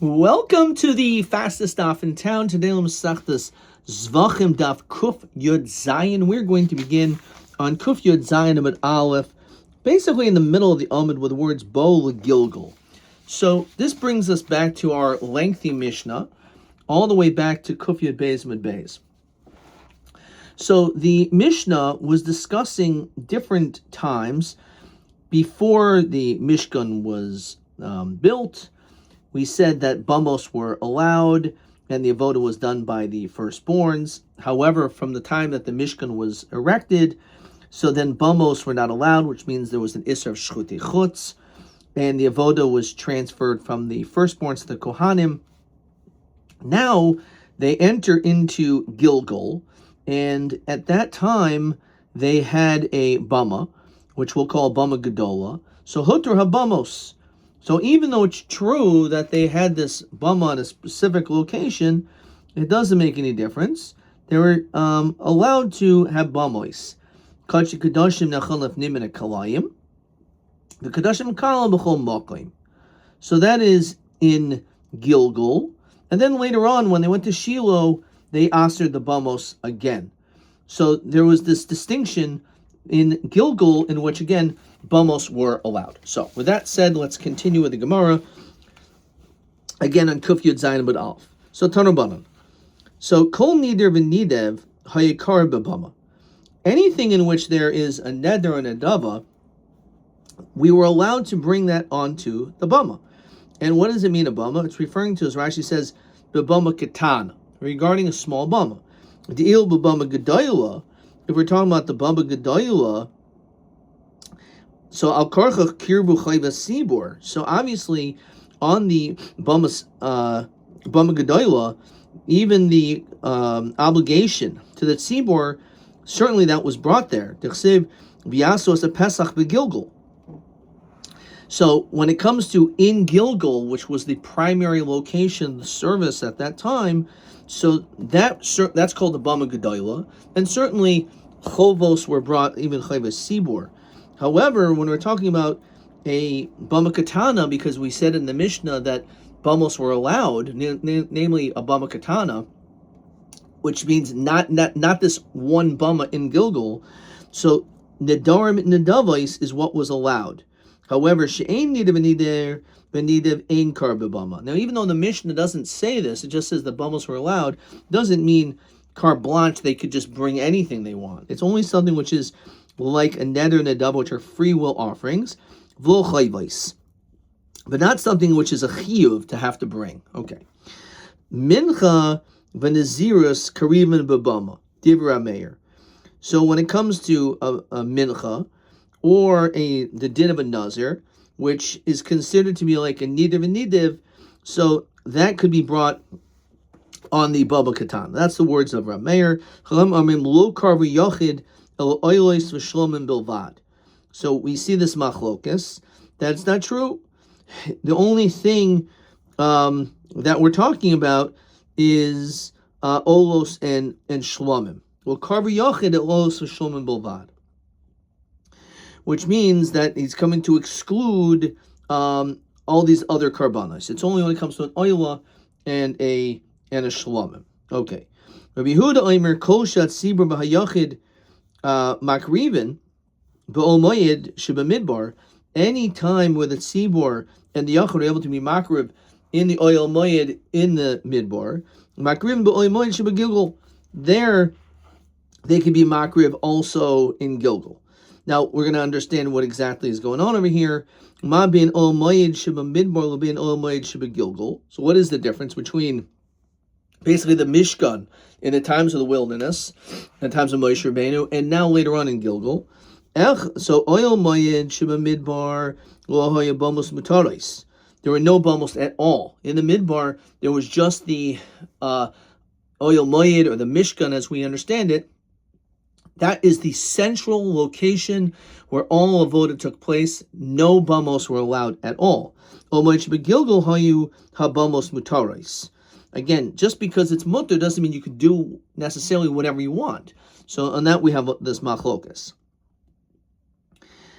Welcome to the fastest daf in town. Today, Masechtas Zevachim daf Kuf Yud Zayin. We're going to begin on Kuf Yud Zayin Amud Aleph, basically in the middle of the Amud with the words Bo Gilgal. So this brings us back to our lengthy Mishnah, all the way back to Kuf Yud Beis Amud Beis. So the Mishnah was discussing different times before the Mishkan was built. We said that bamos were allowed and the avoda was done by the firstborns. However, from the time that the Mishkan was erected, so then bamos were not allowed, which means there was an isser of shchuti chutz, and the avoda was transferred from the firstborns to the Kohanim. Now they enter into Gilgal, and at that time they had a bama, which we'll call bama gedola. So hutter habamos. So even though it's true that they had this bama at a specific location, it doesn't make any difference. They were allowed to have bamos. Kachi kadashim nechal lefnim in a kalayim. The kadashim kalam b'chol makim. So that is in Gilgal. And then later on, when they went to Shiloh, they asered the bamos again. So there was this distinction in Gilgal in which, again, bamos were allowed. So, with that said, let's continue with the Gemara. Again, on Kuf Yud Zayin Amud Aleph. So, Tanobanan. So, Kol Nider v'Nidev hayikar b'bama. Anything in which there is a neder and a dava, we were allowed to bring that onto the bama. And what does it mean, a bama? It's referring to, as Rashi says, b'bama ketana, regarding a small bama. De'il b'bama gedayla. If we're talking about the bama gedayla, so al karchach kirbu chayva sibor. So obviously, on the bama gedayla, even the obligation to the tzibor, certainly that was brought there. Dechsev v'yasos a pesach begilgal. So when it comes to in Gilgal, which was the primary location of the service at that time, so that's called the bama gedayla, and certainly chovos were brought, even chayva sibor. However, when we're talking about a bama katana, because we said in the Mishnah that bamos were allowed, namely a bama katana, which means not this one bama in Gilgal, so nedarim nedavais is what was allowed. However, she'ein nidav v'nidav ein kar b'bama. Now, even though the Mishnah doesn't say this, it just says the bamos were allowed, doesn't mean carte blanche, they could just bring anything they want. It's only something which is like a neder and a dava, which are free will offerings, v'lo chayvais, but not something which is a chiyuv to have to bring. Okay. Mincha v'nezirus karivan b'bama, divra meir. So when it comes to a mincha, or the din of a nazir, which is considered to be like a nidav and nidav, so that could be brought on the baba katan. That's the words of Rabbi Meir. Chalam amim lo karvu yachid el oilos v'shlomim bilvad. So we see this machlokas. That's not true. The only thing that we're talking about is olos and shlomim. Well, karvu yachid el oilos v'shlomim bilvad, which means that he's coming to exclude all these other karbanos. It's only when it comes to an oila and a shlomim. Okay. Rabbi Yehuda Omer kol shat sibur b'hayachid makriven b'ol moyed shebamidbar. Any time where the tzibor and the yachid are able to be makrib in the oil moyed in the midbar, makriven b'ol moyed shebagilgal, there they can be makrib also in Gilgal. Now, we're going to understand what exactly is going on over here. Ma bin ol moyed sheba midbar bin ol moyed sheba Gilgal. So what is the difference between basically the Mishkan in the times of the wilderness, in the times of Moshe Rabbeinu, and now later on in Gilgal? So oil moyed sheba midbar lo hoya bamos mutaris. There were no bamos at all. In the midbar, there was just the oil moyed, or the Mishkan as we understand it. That is the central location where all avoda took place. No bamos were allowed at all. Again, just because it's mutter doesn't mean you could do necessarily whatever you want. So on that we have this machlokas.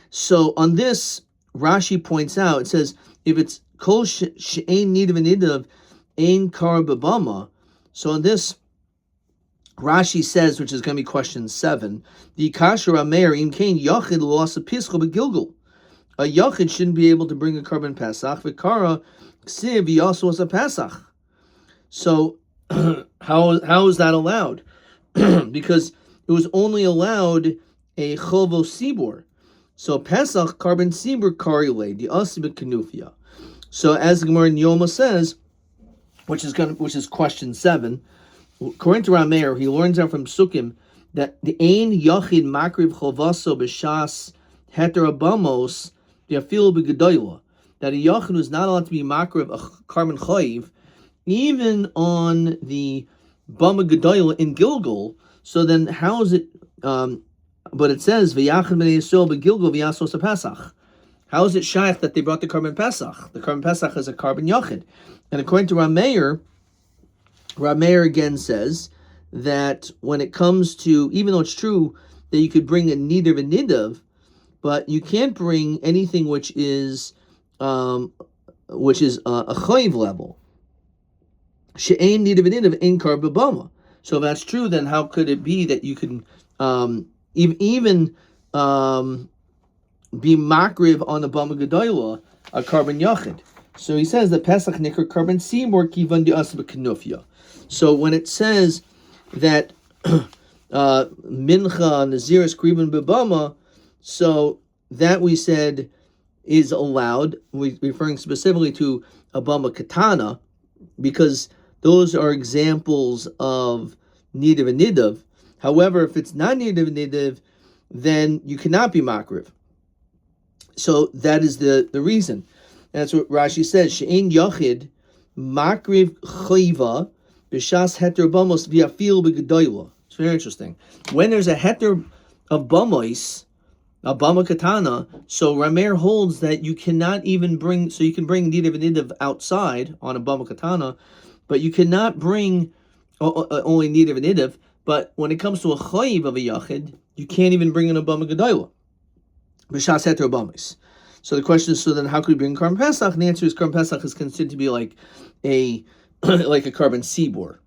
So on this, Rashi points out, it says, if it's Kol she'ein nidav v'nidav ein kar b'bama. So in this, Rashi says, which is going to be question 7, the kasher ameir im kain yachid loas a pischa b'gilgul. A yachid shouldn't be able to bring a carbon pesach. V'kara ksiv yasu as a pesach. So how is that allowed? Because it was only allowed a chovo sibor. So pesach carbon sibor karile the asibit kanufia. So as the Gemara in Yoma says, which is question 7. According to Rameir, he learns out from Sukkim that the ein yachid makriv chovaso b'shas heterabamos diafil b'gedoyla, that a yachid is not allowed to be makriv a carbon chayiv even on the bama gedoyla in Gilgal. So then how is it? But it says v'yachid b'nei Yisrael b'Gilgal v'yasos Pesach. How is it shaykh that they brought the carbon Pesach? The carbon Pesach is a carbon yachid, and according to Rameir again says that when it comes to, even though it's true that you could bring a nidav and nidav, but you can't bring anything which is a chayiv level. She'ein nidav and nidav in kar b'bama. So if that's true, then how could it be that you can even be makriv on the bama gedoyla a carbon yachid? So he says that Pesach nikar carbon sibor kivan di asba kanufya. So when it says that mincha naziris kriban b'bama, so that we said is allowed, referring specifically to a bama katana, because those are examples of nidav and nidav. However, if it's not nidav and nidav, then you cannot be makriv. So that is the reason. That's what Rashi says. She'ein yachid makriv chayva b'shas heter bamos v'afil b'gedoyla. It's very interesting. When there's a heter of bamos, a bama katana, so Rameir holds that you cannot even bring, so you can bring nidav and nidav outside on a bama katana, but you cannot bring only nidav and nidav. But when it comes to a chayiv of a yachid, you can't even bring in a bama gedoyla b'shas heter bamos. So the question is, so then how could we bring carbon pesach? And the answer is carbon pesach is considered to be like a carbon sibor.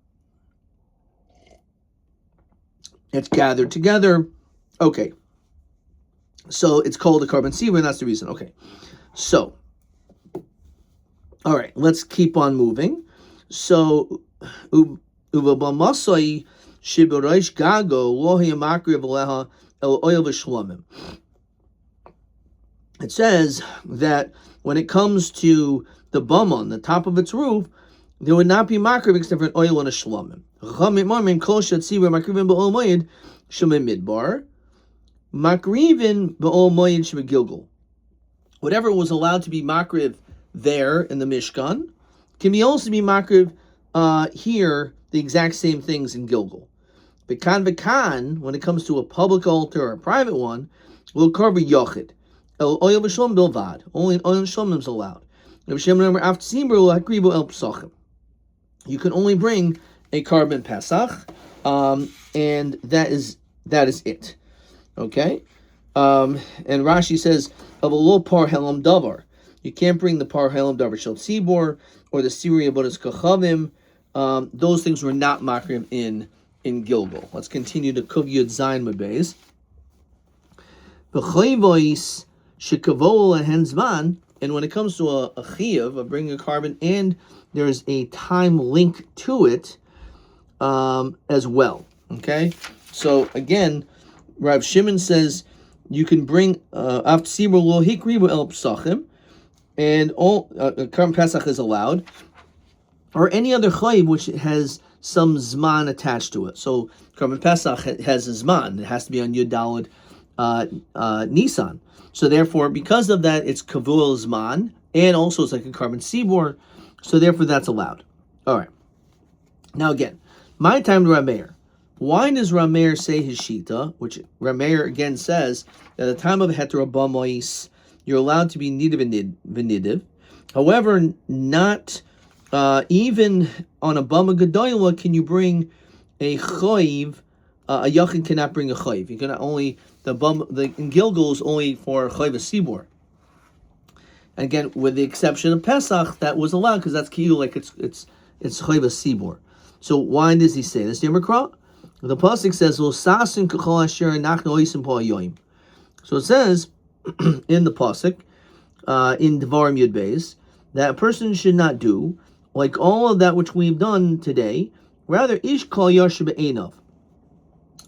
It's gathered together. Okay. So it's called a carbon sibor, and that's the reason. Okay. So, all right, let's keep on moving. So, uvabamasai shiboraish gago lohi amakriv leha el oil v'shlamim. It says that when it comes to the bum on the top of its roof, there would not be makriv except for an oil and a shlamim. Whatever was allowed to be makriv there in the Mishkan can also be makriv here, the exact same things in Gilgal. V'kan, when it comes to a public altar or a private one, will cover yochid. Oil v'shlom bilvad. Only oil and shlomim is allowed. You can only bring a carbon pesach, and that is it. Okay, and Rashi says of a low par helam davar. You can't bring the par helam davar shel tzibor or the Syria bodas kachavim. Those things were not makrim in Gilgal. Let's continue to Kuf Yud Zayin Mebez. V'chayvois shekavol henzman, and when it comes to a chiyuv of bringing a carbon, and there's a time link to it as well. Okay, so again, Rav Shimon says you can bring aft sibur lo hikribu el psachim, and all carbon pesach is allowed, or any other chayiv which has some zman attached to it. So carbon pesach has a zman; it has to be on Yud Daled Nisan. So therefore, because of that, it's kavul zman, and also it's like a carbon sibor. So therefore, that's allowed. All right. Now again, my time to Rameir. Why does Rameir say his shita, which Rameir again says that at the time of heterobamois, you're allowed to be nidav v'nidav. However, not even on a bama gedoyla can you bring a chayiv. A yachid cannot bring a chayiv. You cannot only in Gilgal is only for chayiv sibor. Again, with the exception of Pesach, that was allowed because that's kiyu, like it's chayva sibor. So why does he say this? The pasuk says, "Lo sasin kachol asher nachnu oisim po hayoyim." So it says in the pasuk, in Devarim Yud Beis, that a person should not do like all of that which we've done today. Rather, ish kol yasher be'einav.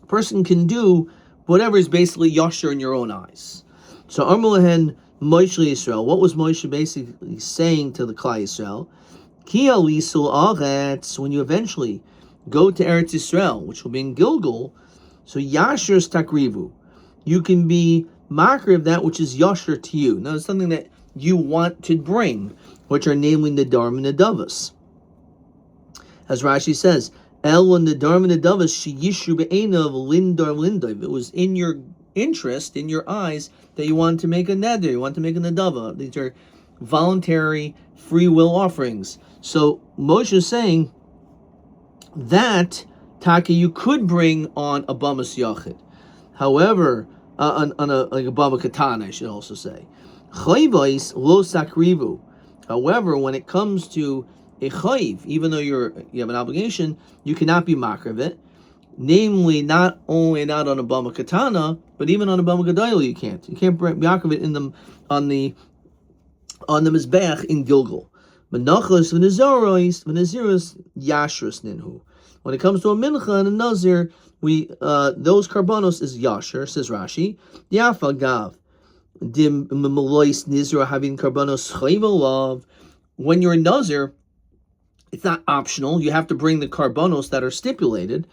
A person can do whatever is basically yasher in your own eyes. So Amalahen Moshe Yisrael, what was Moshe basically saying to the Klal Yisrael? Ki alisul aretz, when you eventually go to Eretz Yisrael, which will be in Gilgal, so yasher takrivu, you can be makar of that which is yasher to you. Now, it's something that you want to bring, which are namely Nadarim and Nadavas. As Rashi says, El and Nadarim and Nadavas sheyishu be'einav lindar lindav. It was in your interest, in your eyes, that you want to make a neder, you want to make a nadava. These are voluntary, free will offerings. So Moshe is saying that taka you could bring on a bamas yachid. However, on a like a bama katana, I should also say. Chayvais lo sakrivu. However, when it comes to a chayv, even though you have an obligation, you cannot be makar of it. Namely, not only not on a bama katana, but even on a bama gadayla you can't. You can't bring makar of it in them on the mizbeach in Gilgal. Menachos v'naziros yashros ninhu. When it comes to a mincha and a nazir, those karbanos is yasher, says Rashi. Yafa gav dim melois nizra having karbanos chayvolav. When you're a nazir, it's not optional. You have to bring the karbanos that are stipulated.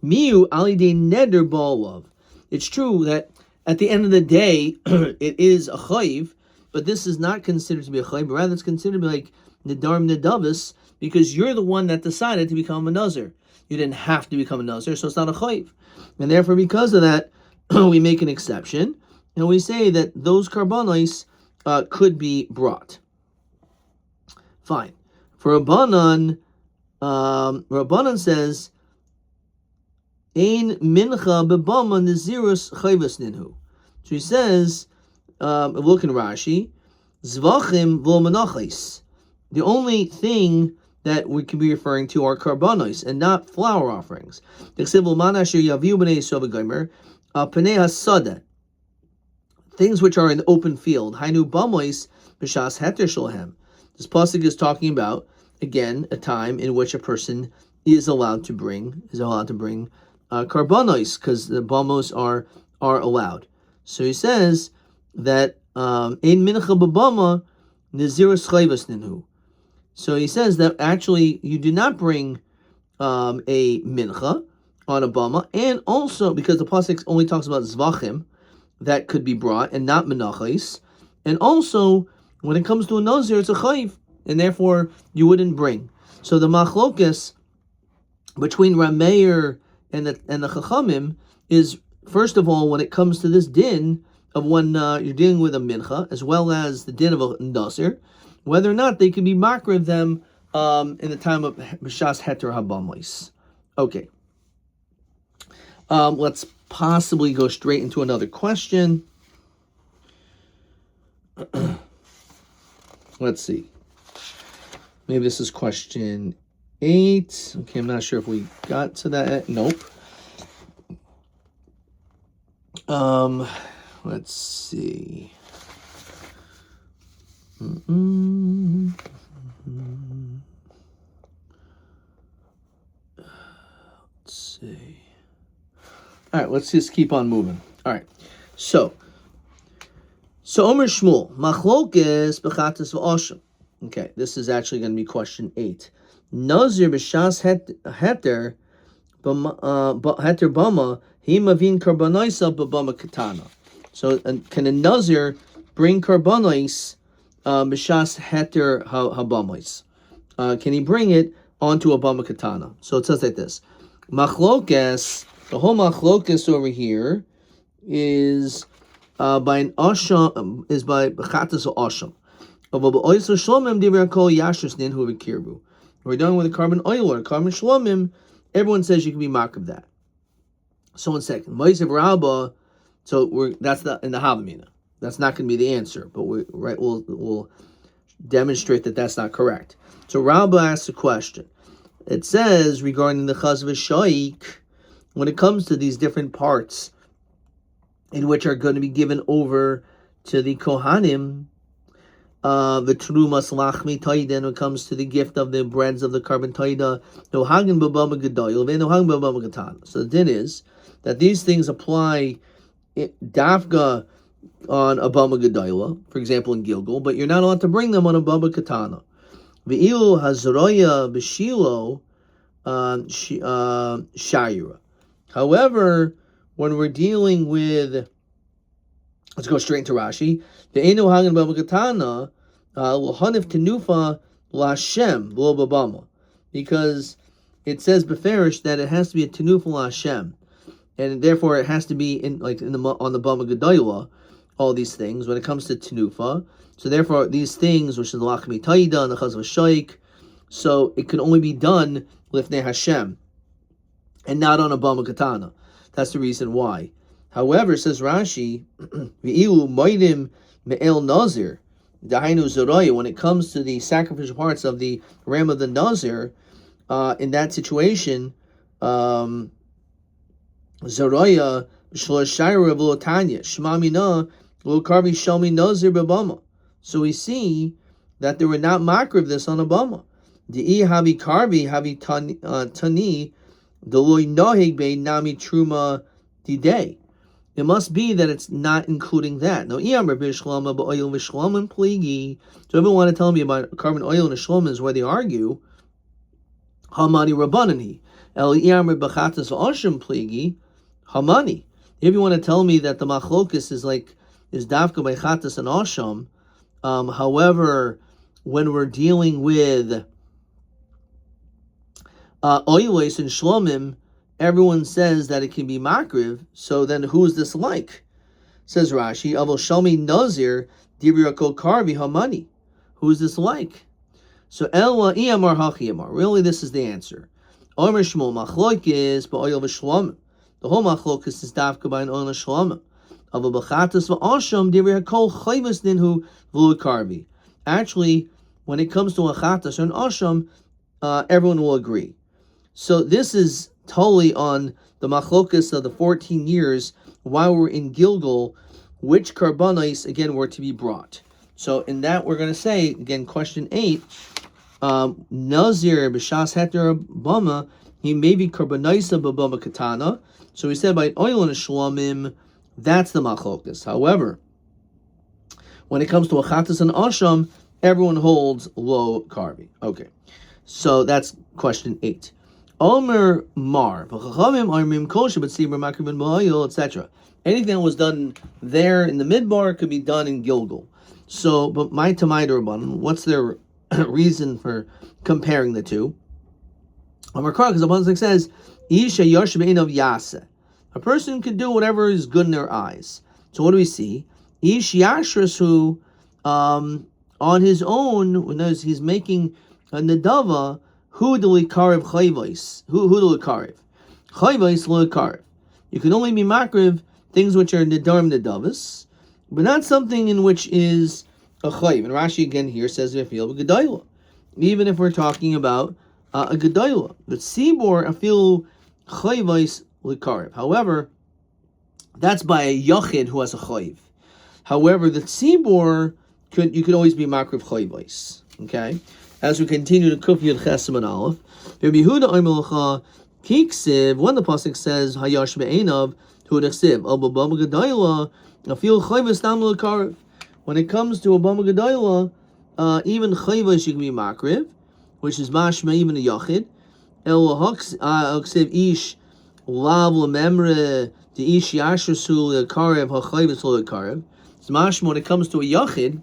Miu alidei neder balav. It's true that at the end of the day, it is a chayv, but this is not considered to be a chayv, but rather it's considered to be like nedarim nedavis, because you're the one that decided to become a nazir. You didn't have to become a nazir, so it's not a chayv. And therefore, because of that, we make an exception, and we say that those karbanos could be brought. Fine. For Rabbanan, Rabbanan says, Ein mincha bebama nazirus chayvas ninhu. So he says, look in Rashi, Zevachim v'lo menachos. The only thing that we can be referring to are karbanos and not flower offerings. Things which are in the open field. Hainu bamois b'shas heter shalhem. This pasuk is talking about, again, a time in which a person is allowed to bring karbanos, because the bamos are allowed. So he says that ein mincha b'bama nazirus chayvas ninhu. So he says that actually you do not bring a mincha on a bama, and also because the pasuk only talks about zvachim that could be brought and not menachos, and also when it comes to a nazir, it's a chayv, and therefore you wouldn't bring. So the machlokas between Rameir and the Chachamim is, first of all, when it comes to this din of when you're dealing with a mincha, as well as the din of a nazir, whether or not they can be makar of them in the time of b'shas heter habamos. Okay. Let's possibly go straight into another question. Let's see. Maybe this is question 8. Okay, I'm not sure if we got to that. Nope. Let's see. Let's see. All right, let's just keep on moving. All right. So Omer Shmuel, machlokes bechatas v'osham. Okay, this is actually going to be question 8. Nazir b'shas heter bama he mavin karbanos b'bama katana. So can a nazir bring karbanos b'shas heter habamos? Can he bring it onto a bama katana? So it says like this: machlokes. The whole machlokes over here is by an asham, is by bechatas asham. We're done with the carbon oil or carbon shlomim. Everyone says you can be mark of that. So 1 second. So that's in the Havamina. That's not going to be the answer, but we'll demonstrate that that's not correct. So Rabbi asks a question. It says regarding the chaz v'shaik, when it comes to these different parts in which are going to be given over to the Kohanim, the trumas lachmi taida, when it comes to the gift of the breads of the carbon taida, no hagen b'bama gedoyel, no hagen b'bama katan. So the din is that these things apply dafga on a bama gedoyla, for example in Gilgal, but you're not allowed to bring them on a bama katana. Ve'ilu hazroya b'shilo shayira. However, when we're dealing with, let's go straight into Rashi. The eno hagen bama katana l'hanif tenufa l'Hashem lo b'bama, because it says beferish that it has to be a tenufa l'Hashem, and therefore it has to be on the bama gedoyla. All these things when it comes to tenufa. So therefore, these things, which is the lachmi taida and the chaz v'shaik, so it can only be done lifnei Hashem and not on a bama katana. That's the reason why. However, says Rashi, v'ilu moidim me'el nazir, dahainu zoraya, when it comes to the sacrificial parts of the ram of the nazir, in that situation, zoraya shloshayra v'lotanya shmamina. So we see that they were not makar of this on a bama. It must be that it's not including that. Now, so everyone want to tell me about carbon oil and shlom is where they argue. Hamani rabbanani. Hamani. If you want to tell me that the machlokus is dafka by chatas and asham, however, when we're dealing with oilos and shlomim, everyone says that it can be makriv. So then, who is this like? Says Rashi, avol shalmi nazir divriyakol karvi hamani. Who is this like? So elwa iyamar hachiyamar. Really, this is the answer. Omer shmol machlokes ba'oil v'shlomim. The whole machlokes is dafka by an oil and shlomim. Actually, when it comes to a chatas or an asham, everyone will agree. So this is totally on the machlokas of the 14 years while we're in Gilgal, which karbanos again were to be brought. So in that we're going to say again, question 8, Nazir b'shas heter bama, he may be karbanisa b'bama katana. So we said by oil and a shlomim. That's the machlokas. However, when it comes to a chatas and asham, everyone holds low karbi. Okay, so that's question 8. Omer mar, etc. Anything that was done there in the midbar could be done in Gilgal. So, but my tamai derabbanan, what's their reason for comparing the two? Omer kar, because the pasuk says, "Isha yarshe be'inav yaseh." A person can do whatever is good in their eyes. So what do we see? Ish yashrasu, on his own, when he's making a nedava, hu delikarev chayvais. Hu delikarev. Chayvais delikarev. You can only be makriv things which are nedarim nedavas, but not something in which is a chayv. And Rashi again here says v'afil b'gedoyla. Even if we're talking about a gedoyla. But sibor afil chayvais. However, that's by a yachid who has a chayiv. However, the tzibor you could always be makriv chayvais. Okay, as we continue to kuf yud chesem and aleph, Rabbi Yehuda Omer kiksiv. When the pasuk says hayash be'enav hu nechsiv al b'bama gedayla afil chayvais nam l'karev. When it comes to a bama gedayla, even chayvais you can be makriv, which is mashma even a yachid. El haksiv ish. Lav lememre the ish yashrasul lekarev hachayvus lekarev. It's mashma when it comes to a yachid.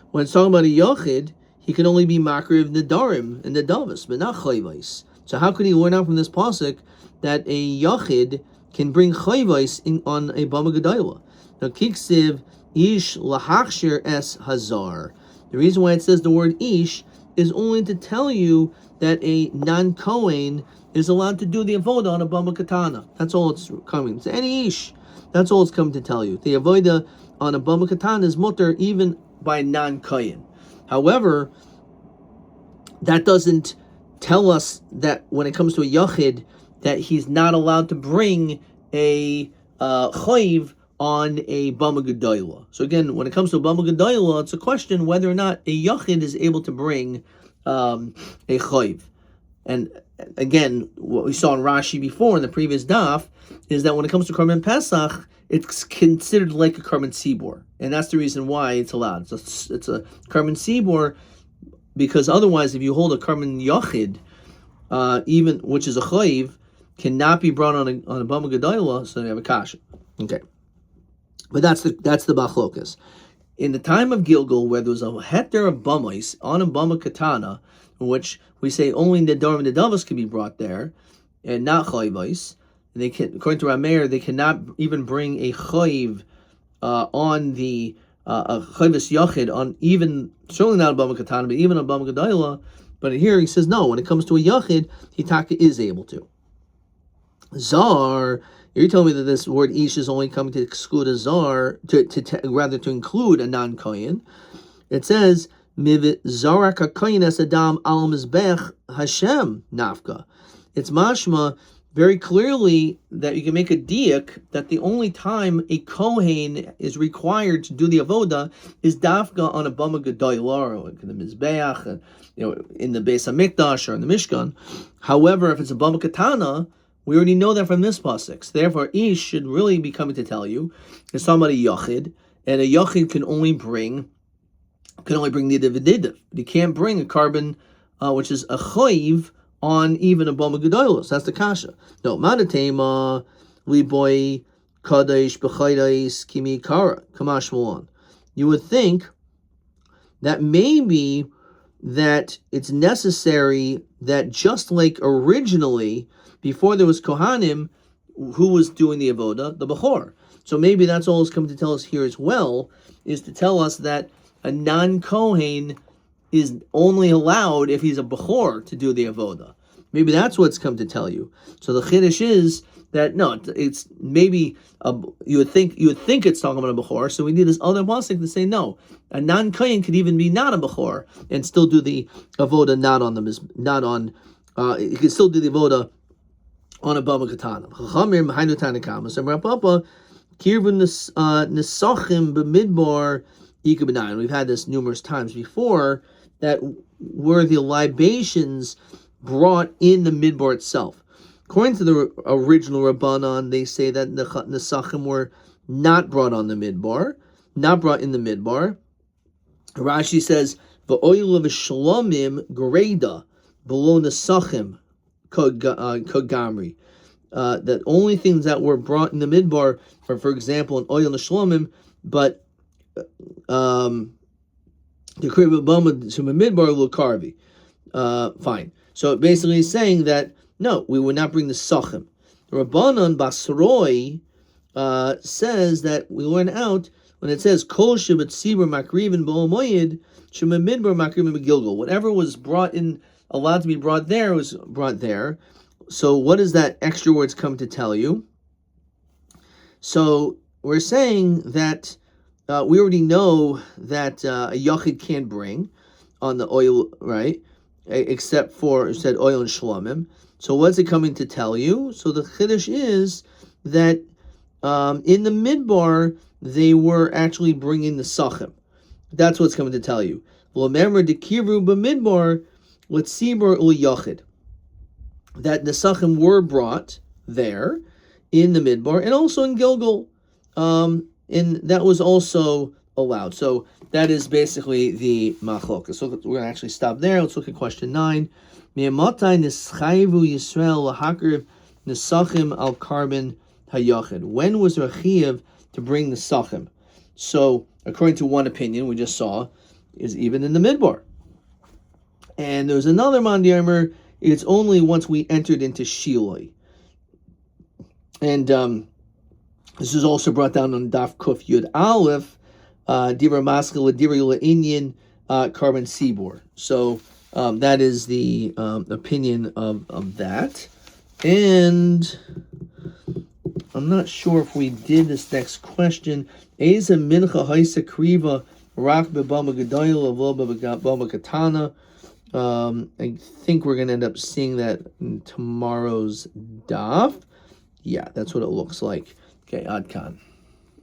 When it's talking about a yachid, he can only be makriv nedarim and nedavas, but not chayvais. So how could he learn out from this pasuk that a yachid can bring chayvais on a bama gedayla? Now kiksiv ish lahachshir es hazar. The reason why it says the word ish is only to tell you that a non-Kohen is allowed to do the avodah on a bama katana. That's all it's coming. So any ish. That's all it's come to tell you. The avoda on a bama katana is mutter even by non-kohen. However, that doesn't tell us that when it comes to a yachid that he's not allowed to bring a chayiv on a bama gedola. So again, when it comes to a bama gedola, it's a question whether or not a yachid is able to bring a chayiv. And again, what we saw in Rashi before in the previous daf is that when it comes to Karban Pesach, it's considered like a Karban Sibor, and that's the reason why it's allowed. It's a Karban Sibor, because otherwise, if you hold a Karban Yachid, even which is a Chayiv, cannot be brought on a Bama Gedola, so you have a kasha. Okay, but that's the Bachlokas. In the time of Gilgal, where there was a heter of Bamais on a Bama Katana, in which we say only Nedarim and Nedavos can be brought there, and not Chayvais. They can, according to Rameir, they cannot even bring a Chayv on the a Chayvus Yachid on even, certainly not a Bama Katana, but even a Bama Gedola. But here he says no. When it comes to a Yachid, Hitaka is able to. Zar, you're telling me that this word ish is only coming to exclude a zar, rather to include a non-kohen. It says Mivit Zarak HaKoyin Es Adam Al Mizbech Hashem Nafka. It's mashma very clearly that you can make a diak that the only time a kohen is required to do the avoda is dafka on a bama gedolah, or in the mizbeach, in the Beis Hamikdash or in the Mishkan. However, if it's a bama katana, we already know that from this pasuk. Therefore, ish should really be coming to tell you is somebody yachid, and a yachid can only bring nidav v'didav. He can't bring a carbon, which is a chayiv, on even a bama gedolos. That's the kasha. No, madatema liboy kadesh b'chaydais kimi kara kamash malon. You would think that maybe that it's necessary that just like originally, before there was kohanim, who was doing the avoda? The bechor. So maybe that's all it's come to tell us here as well, is to tell us that a non-kohen is only allowed if he's a bechor to do the avoda. Maybe that's what's come to tell you. So the chiddush is that no, it's maybe you would think it's talking about a bechor. So we need this other pasuk to say no, a non-kohen could even be not a bechor and still do the avoda you can still do the avoda on a bama katana. Chachamim hainu tanakamas and Rapapa kirvun nesachim b'midbar ika b'nayin. We've had this numerous times before, that were the libations brought in the midbar itself. According to the original Rabbanon, they say that the nesachim were not brought on the midbar, not brought in the midbar. Rashi says, "V'oil v'shlomim greda below nesachim kogamri." That only things that were brought in the midbar, for example, in oil neshlomim, but the kriyah b'bama to midbar lukarvi. Fine. So it basically is saying that no, we would not bring the sachim. The Rabbanon Basroi says that we learn out when it says kol shebat sibur makrivin b'ol moyed shema midbar makrivin b'gilgal. Whatever was brought in, allowed to be brought there, was brought there. So what does that extra words come to tell you? So we're saying that we already know that a yachid can't bring on the oil, right? Except for, it said oil and shlomim. So what's it coming to tell you? So the chiddush is that in the midbar, they were actually bringing the sachim. That's what's coming to tell you. Remember the kiru b'midbar l'tzibur u'yachid. That the sachim were brought there in the midbar and also in Gilgal. And that was also allowed. So that is basically the machlokas. So we're going to actually stop there. Let's look at question 9. Mi'amatai nischayvu Yisrael lahakriv nesachim al carbon hayachid. When was there a chiyuv to bring the sachim? So according to one opinion we just saw, is even in the midbar. And there's another mandiyarmer, it's only once we entered into Shiloi. And this is also brought down on Daf Kuf Yud Aleph, Divrei Maskil Divrei Le'inyan Carbon Sibor. So that is the opinion of that. And I'm not sure if we did this next question. Eza mincha haisa kriva rak bebama gedoyla v'lo bebama katana. I think we're going to end up seeing that in tomorrow's daf. Yeah, that's what it looks like. Okay, Adkan.